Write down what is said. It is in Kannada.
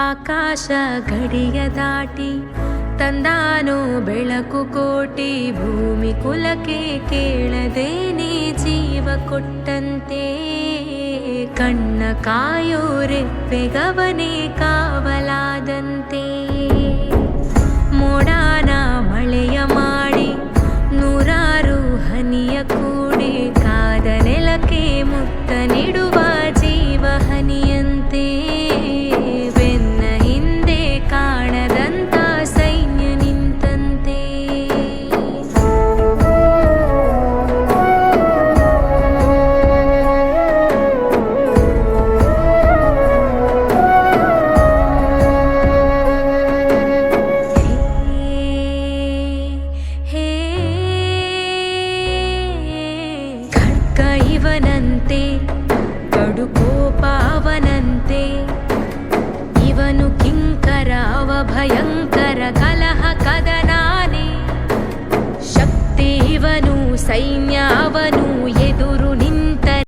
ಆಕಾಶ ಗಡಿಯ ದಾಟಿ ತಂದಾನೋ ಬೆಳಕು ಕೋಟಿ, ಭೂಮಿ ಕುಲಕ್ಕೆ ಕೇಳದೇನೆ ಜೀವ ಕೊಟ್ಟಂತೆ. ಕಣ್ಣ ಕಾಯೋ ರೆಪ್ಪೆಗವನೇ ಕಾವಲಾದಂತೆ. ಮೋಡಾನ ಮಳೆಯ ಮಾಡಿ ನೂರಾರು ಹನಿಯ ಕೂಡಿ, ಕಾದ ನೆಲಕ್ಕೆ ಮುತ್ತ ನೀಡುವ ಜೀವ ಹನಿಯಂತೆ. ಬೆನ್ನ ಹಿಂದೆ ಕಾಣದಂತ ಸೈನ್ಯ ನಿಂತಂತೆ. ಖಡ್ಗ ಇವನಂತೆ, ಕಡು ಕೋಪ ಅವನಂತೆ. ಇವನು ಕಿಂಕರ ಅವ ಭಯಂಕರ, ಕಲಹ ಕದನಾನೆ. ಶಕ್ತಿ ಇವನು, ಸೈನ್ಯ ಅವನು,